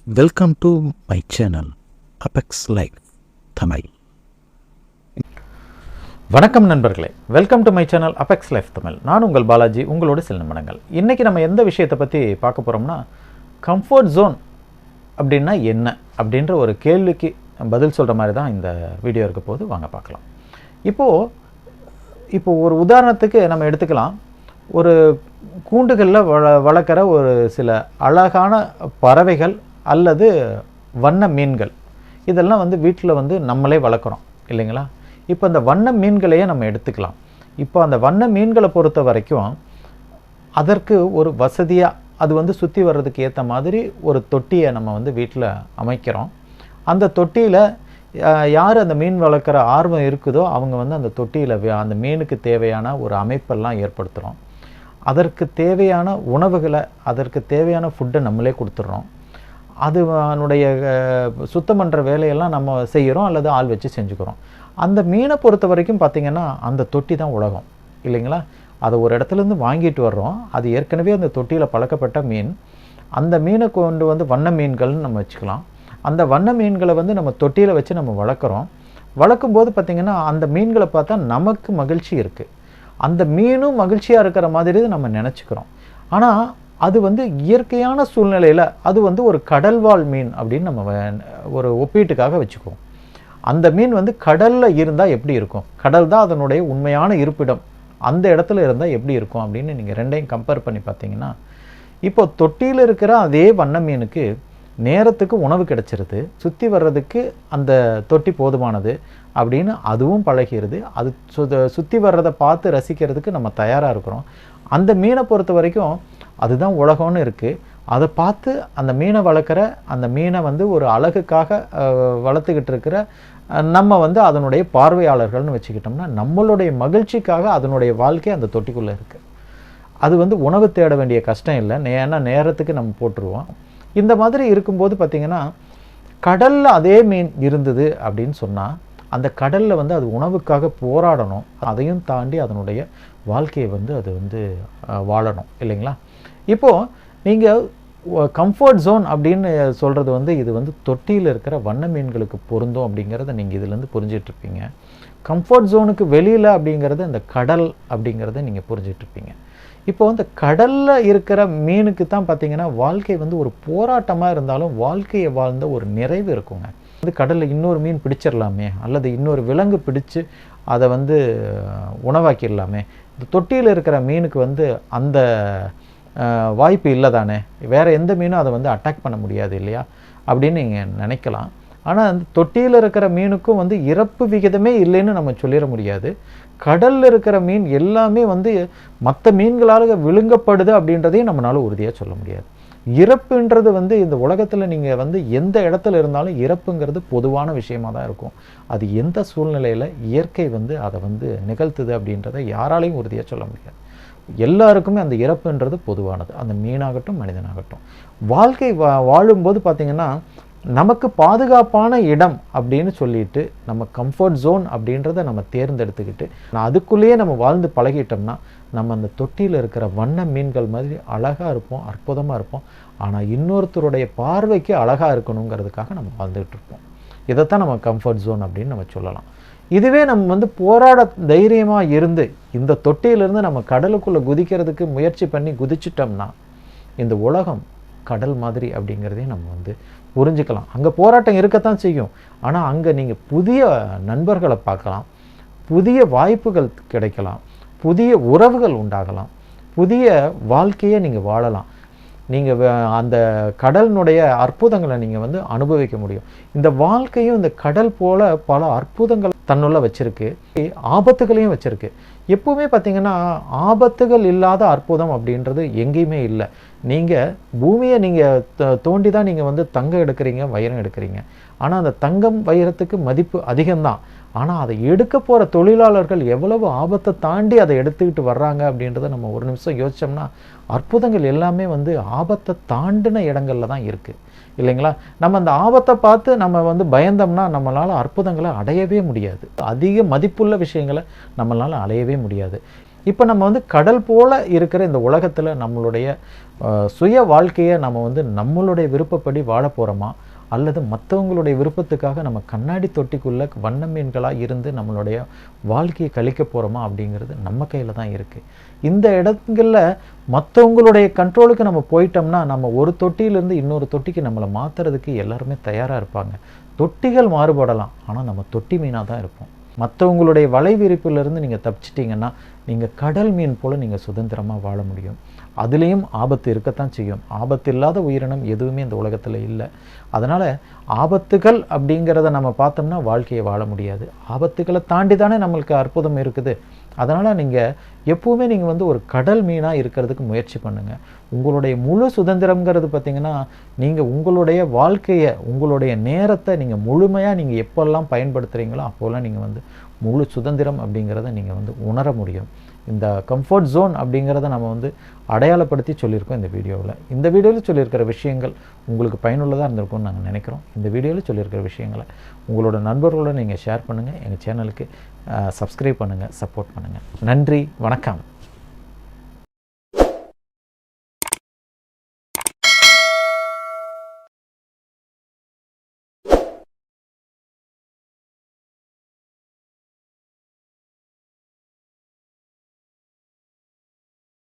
Welcome to my channel apex life Tamil. வணக்கம் நண்பர்களே, welcome to my channel apex life Tamil. நான் உங்கள் பாலாஜி, உங்களோட சில நிமிடங்கள். இன்றைக்கி நம்ம எந்த விஷயத்தை பற்றி பார்க்க போகிறோம்னா, கம்ஃபர்ட் ஜோன் அப்படின்னா என்ன அப்படின்ற ஒரு கேள்விக்கு பதில் சொல்கிற மாதிரி தான் இந்த வீடியோ இருக்க போது. வாங்க பார்க்கலாம். இப்போ ஒரு உதாரணத்துக்கு நம்ம எடுத்துக்கலாம். ஒரு கூண்டுகளில் வளர்க்குற ஒரு சில அழகான பறவைகள் அல்லது வண்ண மீன்கள், இதெல்லாம் வீட்டில் நம்மளே வளர்க்குறோம் இல்லைங்களா? இப்போ அந்த வண்ண மீன்களையே நம்ம எடுத்துக்கலாம். இப்போ அந்த வண்ண மீன்களை பொறுத்த வரைக்கும் அதற்கு ஒரு வசதியாக அது சுற்றி வர்றதுக்கு ஏற்ற மாதிரி ஒரு தொட்டியை நம்ம வீட்டில் அமைக்கிறோம். அந்த தொட்டியில் யார் அந்த மீன் வளர்க்குற ஆர்வம் இருக்குதோ அவங்க அந்த தொட்டியில் அந்த மீனுக்கு தேவையான ஒரு அமைப்பெல்லாம் ஏற்படுத்துகிறோம். அதற்கு தேவையான உணவுகளை, அதற்கு தேவையான ஃபுட்டை நம்மளே கொடுத்துட்றோம். அதனுடைய சுத்தம் பண்ணுற வேலையெல்லாம் நம்ம செய்கிறோம் அல்லது ஆள் வச்சு செஞ்சுக்கிறோம். அந்த மீனை பொறுத்த வரைக்கும் பார்த்திங்கன்னா அந்த தொட்டி தான் உலகம் இல்லைங்களா? அதை ஒரு இடத்துலேருந்து வாங்கிட்டு வர்றோம். அது ஏற்கனவே அந்த தொட்டியில் பழக்கப்பட்ட மீன். அந்த மீனை கொண்டு வண்ண மீன்கள்னு நம்ம வச்சுக்கலாம். அந்த வண்ண மீன்களை நம்ம தொட்டியில் வச்சு நம்ம வளர்க்குறோம். வளர்க்கும்போது பார்த்திங்கன்னா அந்த மீன்களை பார்த்தா நமக்கு மகிழ்ச்சி இருக்குது. அந்த மீனும் மகிழ்ச்சியாக இருக்கிற மாதிரி நம்ம நினச்சிக்கிறோம். ஆனால் அது இயற்கையான சூழ்நிலையில் அது ஒரு கடல்வாழ் மீன் அப்படின்னு நம்ம ஒரு ஒப்பீட்டுக்காக வச்சுக்குவோம். அந்த மீன் கடலில் இருந்தால் எப்படி இருக்கும்? கடல் தான் அதனுடைய உண்மையான இருப்பிடம். அந்த இடத்துல இருந்தால் எப்படி இருக்கும் அப்படின்னு நீங்கள் ரெண்டையும் கம்பேர் பண்ணி பார்த்தீங்கன்னா, இப்போ தொட்டியில் இருக்கிற அதே வண்ண மீனுக்கு நேரத்துக்கு உணவு கிடச்சிருது, சுற்றி வர்றதுக்கு அந்த தொட்டி போதுமானது அப்படின்னு அதுவும் பழகிறது. அது சுற்றி வர்றதை பார்த்து ரசிக்கிறதுக்கு நம்ம தயாராக இருக்கிறோம். அந்த மீனை பொறுத்த வரைக்கும் அதுதான் உலகம்னு இருக்குது. அதை பார்த்து அந்த மீனை வளர்க்குற, அந்த மீனை ஒரு அழகுக்காக வளர்த்துக்கிட்டு இருக்கிற நம்ம அதனுடைய பார்வையாளர்கள்னு வச்சுக்கிட்டோம்னா, நம்மளுடைய மகிழ்ச்சிக்காக அதனுடைய வாழ்க்கை அந்த தொட்டிக்குள்ளே இருக்குது. அது உணவு தேட வேண்டிய கஷ்டம் இல்லை, ஏன்னா நேரத்துக்கு நம்ம போட்டுருவோம். இந்த மாதிரி இருக்கும்போது பார்த்திங்கன்னா, கடலில் அதே மீன் இருந்தது அப்படின்னு சொன்னால் அந்த கடலில் அது உணவுக்காக போராடணும். அதையும் தாண்டி அதனுடைய வாழ்க்கையை அது வாழணும் இல்லைங்களா? இப்போது நீங்கள் கம்ஃபர்ட் ஜோன் அப்படின்னு சொல்கிறது இது தொட்டியில் இருக்கிற வண்ண மீன்களுக்கு பொருந்தும் அப்படிங்கிறத நீங்கள் இதிலேருந்து புரிஞ்சிட்ருப்பீங்க. கம்ஃபர்ட் ஜோனுக்கு வெளியில் அப்படிங்கிறது இந்த கடல் அப்படிங்கிறத நீங்கள் புரிஞ்சிட்ருப்பீங்க. இப்போ இந்த கடலில் இருக்கிற மீனுக்கு தான் பார்த்திங்கன்னா வாழ்க்கை ஒரு போராட்டமாக இருந்தாலும் வாழ்க்கையை வாழ்ந்த ஒரு நிறைவு இருக்குங்க. கடலில் இன்னொரு மீன் பிடிச்சிடலாமே, அல்லது இன்னொரு விலங்கு பிடிச்சு அதை உணவாக்கிடலாமே. இந்த தொட்டியில் இருக்கிற மீனுக்கு அந்த வாய்ப்பு இல்லை தானே. வேறு எந்த மீனும் அதை அட்டாக் பண்ண முடியாது இல்லையா அப்படின்னு நீங்கள் நினைக்கலாம். ஆனால் அந்த தொட்டியில் இருக்கிற மீனுக்கும் இறப்பு விகிதமே இல்லைன்னு நம்ம சொல்லிட முடியாது. கடலில் இருக்கிற மீன் எல்லாமே மற்ற மீன்களால் விழுங்கப்படுது அப்படின்றதையும் நம்மளால் உறுதியாக சொல்ல முடியாது. இறப்புன்றது இந்த உலகத்தில் நீங்கள் எந்த இடத்துல இருந்தாலும் இறப்புங்கிறது பொதுவான விஷயமாக தான் இருக்கும். அது எந்த சூழ்நிலையில் இயற்கை அதை நிகழ்த்துது அப்படின்றத யாராலையும் உறுதியாக சொல்ல முடியாது. எல்லாருக்குமே அந்த இறப்புன்றது பொதுவானது, அந்த மீனாகட்டும் மனிதனாகட்டும். வாழ்க்கை வாழும்போது பார்த்திங்கன்னா நமக்கு பாதுகாப்பான இடம் அப்படின்னு சொல்லிட்டு நம்ம கம்ஃபர்ட் ஜோன் அப்படின்றத நம்ம தேர்ந்தெடுத்துக்கிட்டு அதுக்குள்ளேயே நம்ம வாழ்ந்து பழகிட்டோம்னா நம்ம அந்த தொட்டியில் இருக்கிற வண்ண மீன்கள் மாதிரி அழகாக இருப்போம், அற்புதமாக இருப்போம். ஆனால் இன்னொருத்தருடைய பார்வைக்கு அழகாக இருக்கணுங்கிறதுக்காக நம்ம வாழ்ந்துகிட்டு இருப்போம். இதைத்தான் நம்ம கம்ஃபர்ட் ஜோன் அப்படின்னு நம்ம சொல்லலாம். இதுவே நம்ம போராட தைரியமாக இருந்து இந்த தொட்டியிலிருந்து நம்ம கடலுக்குள்ளே குதிக்கிறதுக்கு முயற்சி பண்ணி குதிச்சிட்டோம்னா இந்த உலகம் கடல் மாதிரி அப்படிங்கிறதையும் நம்ம புரிஞ்சுக்கலாம். அங்கே போராட்டம் இருக்கத்தான் செய்யும், ஆனால் அங்கே நீங்கள் புதிய நண்பர்களை பார்க்கலாம், புதிய வாய்ப்புகள் கிடைக்கலாம், புதிய உறவுகள் உண்டாகலாம், புதிய வாழ்க்கையை நீங்கள் வாழலாம். நீங்கள் அந்த கடலினுடைய அற்புதங்களை நீங்கள் அனுபவிக்க முடியும். இந்த வாழ்க்கையும் இந்த கடல் போல் பல அற்புதங்கள் தன்னுள்ள வச்சுருக்கு, ஆபத்துகளையும் வச்சுருக்கு. எப்போவுமே பார்த்திங்கன்னா ஆபத்துகள் இல்லாத அற்புதம் அப்படின்றது எங்கேயுமே இல்லை. நீங்கள் பூமியை நீங்கள் தோண்டி தான் நீங்கள் தங்கம் எடுக்கிறீங்க, வைரம் எடுக்கிறீங்க. ஆனால் அந்த தங்கம் வைரத்துக்கு மதிப்பு அதிகம்தான். ஆனால் அதை எடுக்க போகிற தொழிலாளர்கள் எவ்வளவு ஆபத்தை தாண்டி அதை எடுத்துக்கிட்டு வர்றாங்க அப்படின்றத நம்ம ஒரு நிமிஷம் யோசித்தோம்னா அற்புதங்கள் எல்லாமே ஆபத்தை தாண்டின இடங்களில் தான் இருக்குது இல்லைங்களா? நம்ம அந்த ஆபத்தை பார்த்து நம்ம பயந்தோம்னா நம்மளால் அற்புதங்களை அடையவே முடியாது. அதிக மதிப்புள்ள விஷயங்களை நம்மளால் அடையவே முடியாது. இப்போ நம்ம வந்து கடல் போல் இருக்கிற இந்த உலகத்தில் நம்மளுடைய சுய வாழ்க்கையை நம்ம வந்து நம்மளுடைய விருப்பப்படி வாழ போகிறோமா, அல்லது மற்றவங்களுடைய விருப்பத்துக்காக நம்ம கண்ணாடி தொட்டிக்குள்ளே வண்ண மீன்களாக இருந்து நம்மளுடைய வாழ்க்கையை கழிக்க போகிறோமா அப்படிங்கிறது நம்ம கையில் தான் இருக்குது. இந்த இடங்களில் மற்றவங்களுடைய கண்ட்ரோலுக்கு நம்ம போயிட்டோம்னா நம்ம ஒரு தொட்டியிலேருந்து இன்னொரு தொட்டிக்கு நம்மளை மாற்றுறதுக்கு எல்லாருமே தயாராக இருப்பாங்க. தொட்டிகள் மாறுபடலாம், ஆனால் நம்ம தொட்டி மீனாக தான் இருப்போம். மற்றவங்களுடைய வலை விரிப்பிலிருந்து நீங்கள் தப்பிச்சிட்டிங்கன்னா நீங்கள் கடல் மீன் போல் நீங்கள் சுதந்திரமாக வாழ முடியும். அதுலேயும் ஆபத்து இருக்கத்தான் செய்யும். ஆபத்து இல்லாத உயிரினம் எதுவுமே இந்த உலகத்தில் இல்லை. அதனால் ஆபத்துகள் அப்படிங்கிறத நம்ம பார்த்தோம்னா வாழ்க்கையை வாழ முடியாது. ஆபத்துக்களை தாண்டி தானே நம்மளுக்கு அற்புதம் இருக்குது. அதனால் நீங்கள் எப்போவுமே நீங்கள் வந்து ஒரு கடல் மீனாக இருக்கிறதுக்கு முயற்சி பண்ணுங்கள். உங்களுடைய முழு சுதந்திரங்கிறது பார்த்திங்கன்னா நீங்கள் உங்களுடைய வாழ்க்கையை, உங்களுடைய நேரத்தை நீங்கள் முழுமையாக நீங்கள் எப்போல்லாம் பயன்படுத்துகிறீங்களோ அப்போல்லாம் நீங்கள் வந்து முழு சுதந்திரம் அப்படிங்கிறத நீங்கள் வந்து உணர முடியும். இந்த கம்ஃபர்ட் ஜோன் அப்படிங்கிறத நம்ம வந்து அடையாளப்படுத்தி சொல்லியிருக்கோம் இந்த வீடியோவில். இந்த வீடியோவில் சொல்லியிருக்கிற விஷயங்கள் உங்களுக்கு பயனுள்ளதாக இருந்திருக்கும்னு நாங்கள் நினைக்கிறோம். இந்த வீடியோவில் சொல்லியிருக்கிற விஷயங்களை உங்களோட நண்பர்களோடு நீங்கள் ஷேர் பண்ணுங்கள். எங்கள் சேனலுக்கு சப்ஸ்கிரைப் பண்ணுங்கள், சப்போர்ட் பண்ணுங்கள். நன்றி, வணக்கம்.